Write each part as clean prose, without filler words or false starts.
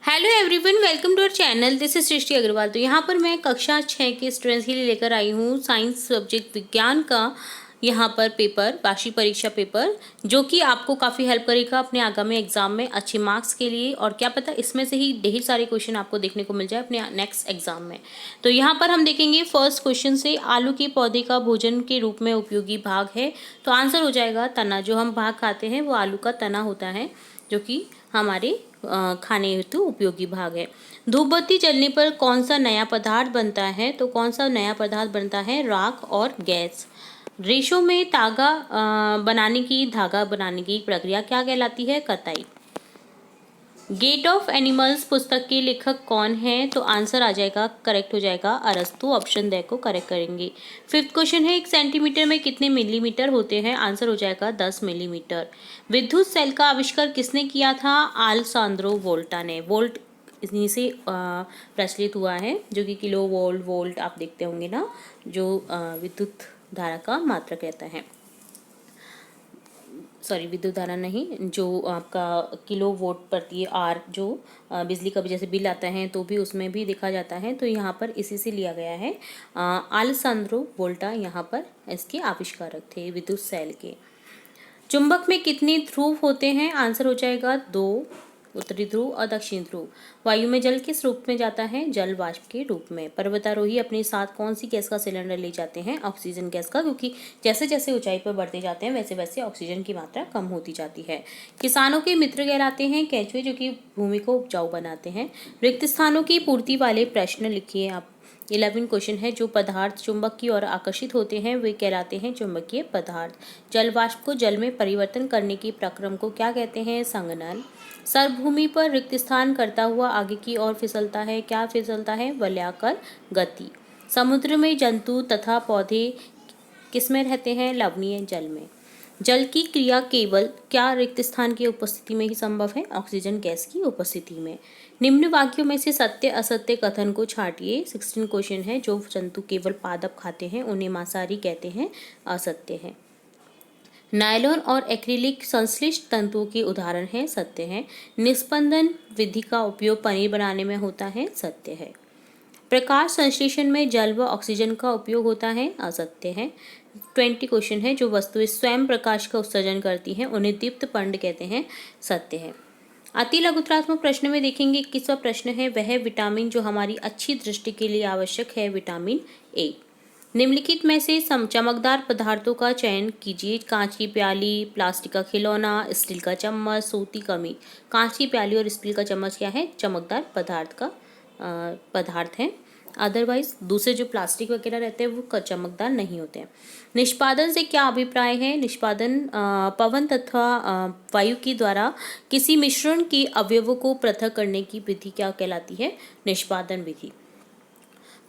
Hello everyone, welcome to our channel. This is Srishti Agarwal. तो यहाँ पर मैं कक्षा 6 के स्टूडेंट्स के लिए लेकर आई हूँ साइंस सब्जेक्ट विज्ञान का यहाँ पर पेपर, वार्षिक परीक्षा पेपर, जो कि आपको काफ़ी हेल्प करेगा अपने आगामी एग्जाम में अच्छे मार्क्स के लिए। और क्या पता इसमें से ही ढेर सारे क्वेश्चन आपको देखने को मिल जाए अपने नेक्स्ट एग्जाम में। तो यहाँ पर हम देखेंगे फर्स्ट क्वेश्चन से, आलू के पौधे का भोजन के रूप में उपयोगी भाग है। तो आंसर हो जाएगा तना। जो हम भाग खाते हैं वो आलू का तना होता है, जो कि हमारे खाने हेतु उपयोगी भाग है। धूप बत्ती जलने पर कौन सा नया पदार्थ बनता है? तो कौन सा नया पदार्थ बनता है? राख और गैस। रेशों में धागा बनाने की प्रक्रिया क्या कहलाती है? कताई। गेट ऑफ एनिमल्स पुस्तक के लेखक कौन है? तो आंसर आ जाएगा, करेक्ट हो जाएगा अरस्तु। ऑप्शन द को करेक्ट करेंगे। फिफ्थ क्वेश्चन है, 1 सेंटीमीटर में कितने मिलीमीटर होते हैं? आंसर हो जाएगा 10 मिलीमीटर। विद्युत सेल का आविष्कार किसने किया था? आलेसांद्रो वोल्टा ने। वोल्ट इन्हीं से प्रचलित हुआ है, जो कि किलो वोल्ट, वोल्ट आप देखते होंगे ना, जो विद्युत धारा का मात्रक रहता है। सॉरी, विद्युत धारा नहीं, जो आपका किलो वोट प्रति आर, जो बिजली का भी जैसे बिल आता है तो भी उसमें भी देखा जाता है। तो यहाँ पर इसी से लिया गया है। आलेसांद्रो वोल्टा यहाँ पर इसके आविष्कारक थे विद्युत सेल के। चुंबक में कितने ध्रुव होते हैं? आंसर हो जाएगा 2, उत्तरी ध्रुव और दक्षिणी ध्रुव। वायु में जल किस रूप में जाता है? जल वाष्प के रूप में। पर्वतारोही अपने साथ कौन सी गैस का सिलेंडर ले जाते हैं? ऑक्सीजन गैस का, क्योंकि जैसे जैसे ऊंचाई पर बढ़ते जाते हैं वैसे वैसे ऑक्सीजन की मात्रा कम होती जाती है। किसानों के मित्र कहलाते हैं केंचुए, जो कि भूमि को उपजाऊ बनाते हैं। रिक्त स्थानों की पूर्ति वाले प्रश्न लिखिए आप। 11 क्वेश्चन है। जो पदार्थ चुंबक की ओर आकर्षित होते हैं वे कहलाते हैं चुंबकीय पदार्थ। जल वाष्प को जल में परिवर्तन करने की प्रक्रम को क्या कहते हैं? संघनन। सर्वभूमि पर रिक्त स्थान करता हुआ आगे की ओर फिसलता है। क्या फिसलता है? वलयाकार गति। समुद्र में जंतु तथा पौधे किसमें रहते हैं? लवणीय जल में। जल की क्रिया केवल क्या रिक्त स्थान की उपस्थिति में ही संभव है? ऑक्सीजन गैस की उपस्थिति में। निम्न वाक्यों में से सत्य असत्य कथन को छांटिए। 16 क्वेश्चन है। जो जंतु केवल पादप खाते हैं उन्हें मांसाहारी कहते हैं, असत्य है। नायलॉन और एक्रिलिक संश्लिष्ट तंतुओं के उदाहरण हैं, सत्य है। निस्पंदन विधि का उपयोग पनीर बनाने में होता है, सत्य है। प्रकाश संश्लेषण में जल व ऑक्सीजन का उपयोग होता है, असत्य है। 20 क्वेश्चन है। जो वस्तुएं स्वयं प्रकाश का उत्सर्जन करती हैं उन्हें दीप्त पंड कहते हैं, सत्य है। अति लघुत्रात्मक प्रश्न में देखेंगे 21वां प्रश्न है, वह विटामिन जो हमारी अच्छी दृष्टि के लिए आवश्यक है, विटामिन ए। निम्नलिखित में से चमकदार पदार्थों का चयन कीजिए। कांच की प्याली, प्लास्टिक का खिलौना, स्टील का चम्मच, सूती कमीज। कांच की प्याली और स्टील का चम्मच क्या है? चमकदार पदार्थ है। अदरवाइज दूसरे जो प्लास्टिक वगैरह रहते हैं वो चमकदार नहीं होते हैं। निष्पादन से क्या अभिप्राय है? निष्पादन पवन तथा वायु के द्वारा किसी मिश्रण के अवयवों को पृथक करने की विधि क्या कहलाती है? निष्पादन विधि।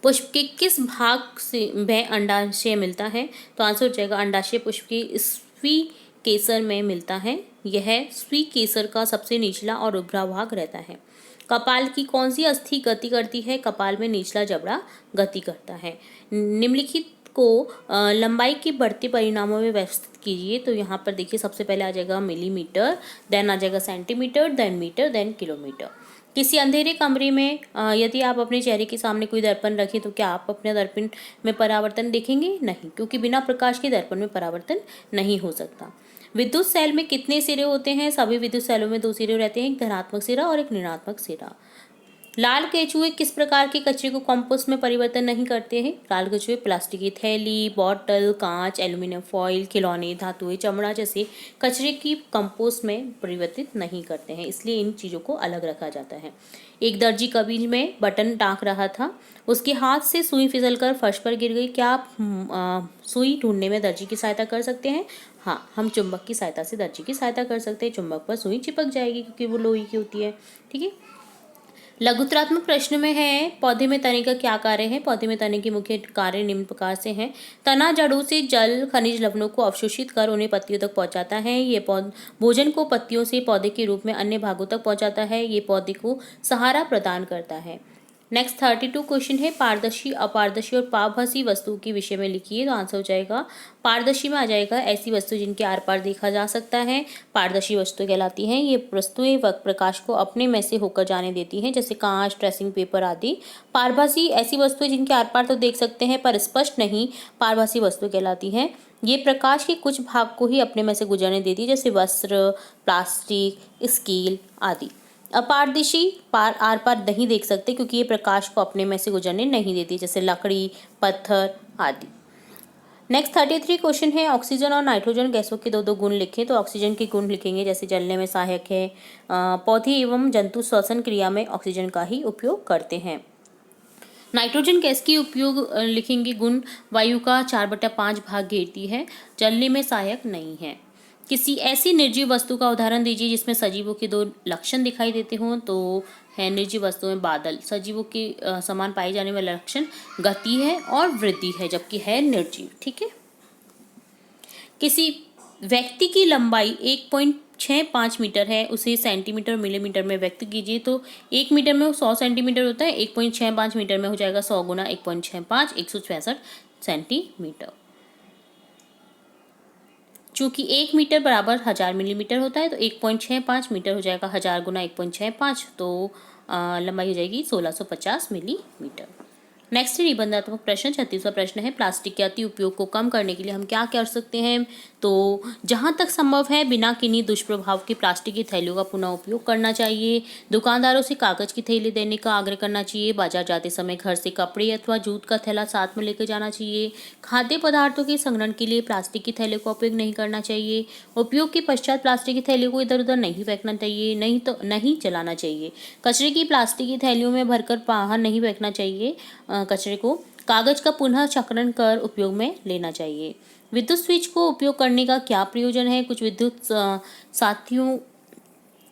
पुष्प के किस भाग से वह अंडाशय मिलता है? तो आंसर हो जाएगा अंडाशय पुष्प के स्वीकेसर में मिलता है। यह स्वीकेसर का सबसे निचला और उभरा भाग रहता है। कपाल की कौन सी अस्थि गति करती है? कपाल में निचला जबड़ा गति करता है। निम्नलिखित को लंबाई के बढ़ते परिणामों में व्यवस्थित कीजिए। तो यहाँ पर देखिए, सबसे पहले आ जाएगा मिलीमीटर, देन आ जाएगा centimetre, then metre, then kilometre. किसी अंधेरे कमरे में यदि आप अपने चेहरे के सामने कोई दर्पण रखें तो क्या आप अपने दर्पण में परावर्तन देखेंगे? नहीं, क्योंकि बिना प्रकाश के दर्पण में परावर्तन नहीं हो सकता। विद्युत सेल में कितने सिरे होते हैं? सभी विद्युत सेलों में 2 सिरे रहते हैं, एक धनात्मक सिरा और एक ऋणात्मक सिरा। लाल केचुए किस प्रकार के कचरे को कंपोस्ट में परिवर्तन नहीं करते हैं? लाल केचुए प्लास्टिक की थैली, बॉटल, कांच, एल्यूमिनियम फॉइल, खिलौने, धातुएं, चमड़ा जैसे कचरे की कंपोस्ट में परिवर्तित नहीं करते हैं, इसलिए इन चीज़ों को अलग रखा जाता है। एक दर्जी कमीज में बटन टाँक रहा था, उसके हाथ से सुई फिसलकर फर्श पर गिर गई। क्या आप सुई ढूंढने में दर्जी की सहायता कर सकते हैं? हाँ, हम चुंबक की सहायता से दर्जी की सहायता कर सकते हैं। चुंबक पर सुई चिपक जाएगी क्योंकि वो लोहे की होती है। ठीक है। लघुत्रात्मक प्रश्न में है, पौधे में तने का क्या कार्य है? पौधे में तने के मुख्य कार्य निम्न प्रकार से हैं। तना जड़ों से जल खनिज लवणों को अवशोषित कर उन्हें पत्तियों तक पहुंचाता है। ये भोजन को पत्तियों से पौधे के रूप में अन्य भागों तक पहुंचाता है। ये पौधे को सहारा प्रदान करता है। नेक्स्ट 32 क्वेश्चन है पारदर्शी, अपारदर्शी और पारभासी वस्तु के विषय में लिखिए। तो आंसर हो जाएगा पारदर्शी में आ जाएगा ऐसी वस्तु जिनके आर पार देखा जा सकता है, पारदर्शी वस्तु कहलाती हैं। ये वस्तुएं प्रकाश को अपने में से होकर जाने देती हैं, जैसे कांच, ट्रेसिंग पेपर आदि। पारभासी ऐसी वस्तुएं जिनके आर पार तो देख सकते हैं पर स्पष्ट नहीं, पारभासी वस्तु कहलाती हैं। ये प्रकाश के कुछ भाग को ही अपने में से गुजरने देती है, जैसे वस्त्र, प्लास्टिक, स्टील आदि। अपारदर्शी आर पार नहीं देख सकते क्योंकि ये प्रकाश को अपने में से गुजरने नहीं देती, जैसे लकड़ी, पत्थर आदि। नेक्स्ट 33 क्वेश्चन है ऑक्सीजन और नाइट्रोजन गैसों के दो दो गुण लिखें। तो ऑक्सीजन के गुण लिखेंगे जैसे जलने में सहायक है, पौधे एवं जंतु श्वसन क्रिया में ऑक्सीजन का ही उपयोग करते हैं। नाइट्रोजन गैस की उपयोग लिखेंगे गुण, वायु का 4/5 भाग घेरती है, जलने में सहायक नहीं है। किसी ऐसी निर्जीव वस्तु का उदाहरण दीजिए जिसमें सजीवों के दो लक्षण दिखाई देते हों। तो है निर्जीव वस्तु में बादल, सजीवों के समान पाए जाने वाले लक्षण गति है और वृद्धि है, जबकि है निर्जीव। ठीक है। किसी व्यक्ति की लंबाई 1.65 मीटर है, उसे सेंटीमीटर मिलीमीटर में व्यक्त कीजिए। तो 1 मीटर में 100 सेंटीमीटर होता है, 1.65 मीटर में हो जाएगा 100 गुना 1.65, 166 सेंटीमीटर। चूंकि 1 मीटर बराबर 1000 मिलीमीटर होता है तो 1.65 मीटर हो जाएगा 1000 गुना 1.65, तो लंबाई हो जाएगी 1650 मिलीमीटर। नेक्स्ट निबंधात्मक प्रश्न 36वां प्रश्न है प्लास्टिक के अति उपयोग को कम करने के लिए हम क्या कर सकते हैं। तो जहां तक संभव है बिना किन्हीं दुष्प्रभाव के प्लास्टिक की थैलियों का पुनः उपयोग करना चाहिए। दुकानदारों से कागज की थैली देने का आग्रह करना चाहिए। बाजार जाते समय घर से कपड़े अथवा जूट का थैला साथ में लेकर जाना चाहिए। खाद्य पदार्थों के संग्रहण के लिए प्लास्टिक की थैलियों का उपयोग नहीं करना चाहिए। उपयोग के पश्चात प्लास्टिक की थैलियों को इधर उधर नहीं फेंकना चाहिए, नहीं जलाना चाहिए। कचरे की प्लास्टिक की थैलियों में भरकर बाहर नहीं फेंकना चाहिए। कचरे को कागज का पुनः चक्रण कर उपयोग में लेना चाहिए। विद्युत स्विच को उपयोग करने का क्या प्रयोजन है। कुछ विद्युत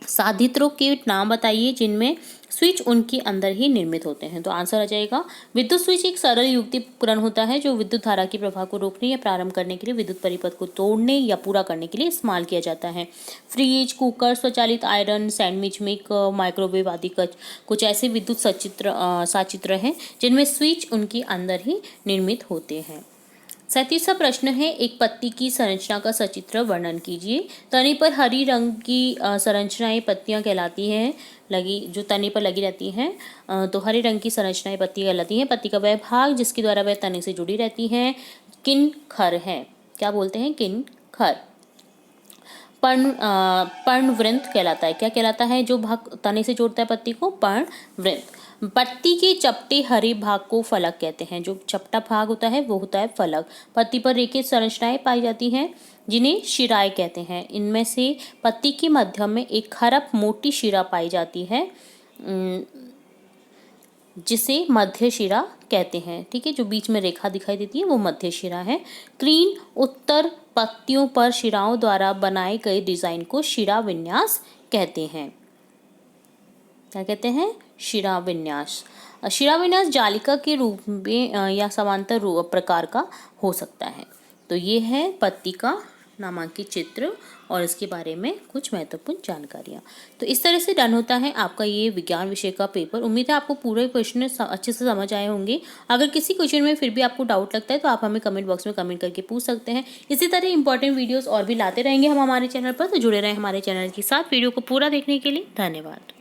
साधित्रों के नाम बताइए जिनमें स्विच उनके अंदर ही निर्मित होते हैं। तो आंसर आ जाएगा विद्युत स्विच एक सरल युक्ति उपकरण होता है जो विद्युत धारा के प्रवाह को रोकने या प्रारंभ करने के लिए विद्युत परिपथ को तोड़ने या पूरा करने के लिए इस्तेमाल किया जाता है। फ्रिज, कुकर, स्वचालित आयरन, सैंडविच मेकर, माइक्रोवेव आदि कुछ ऐसे विद्युत साचित्र हैं जिनमें स्विच उनके अंदर ही निर्मित होते हैं। 37वां प्रश्न है एक पत्ती की संरचना का सचित्र वर्णन कीजिए। तने पर हरी रंग की संरचनाएं पत्तियां कहलाती हैं, जो तने पर लगी रहती हैं। तो हरे रंग की संरचनाएं पत्ती कहलाती हैं। पत्ती का वह भाग जिसके द्वारा वह तने से जुड़ी रहती हैं किनखर है। क्या बोलते हैं? किनखर। पर्णवृंत कहलाता है। क्या कहलाता है? जो भाग तने से जोड़ता है पत्ती को, पर्णवृंत। पत्ती के चपटे हरे भाग को फलक कहते हैं। जो चपटा भाग होता है वो होता है फलक। पत्ती पर रेखित संरचनाएं पाई जाती हैं जिन्हें शिराएं कहते हैं। इनमें से पत्ती के मध्य में एक खरप मोटी शिरा पाई जाती है जिसे मध्य शिरा कहते हैं। ठीक है, जो बीच में रेखा दिखाई देती है वो मध्य शिरा है। क्रीन उत्तर पत्तियों पर शिराओं द्वारा बनाए गए डिजाइन को शिरा विन्यास कहते हैं। क्या कहते हैं? शिरा विन्यास। शिरा विन्यास जालिका के रूप में या समांतर प्रकार का हो सकता है। तो ये है पत्ती का नामांकित चित्र और इसके बारे में कुछ महत्वपूर्ण जानकारियाँ। तो इस तरह से डन होता है आपका ये विज्ञान विषय का पेपर। उम्मीद है आपको पूरे क्वेश्चन अच्छे से समझ आए होंगे। अगर किसी क्वेश्चन में फिर भी आपको डाउट लगता है तो आप हमें कमेंट बॉक्स में कमेंट करके पूछ सकते हैं। इसी तरह इंपॉर्टेंट वीडियोज़ और भी लाते रहेंगे हम हमारे चैनल पर, तो जुड़े रहें हमारे चैनल के साथ। वीडियो को पूरा देखने के लिए धन्यवाद।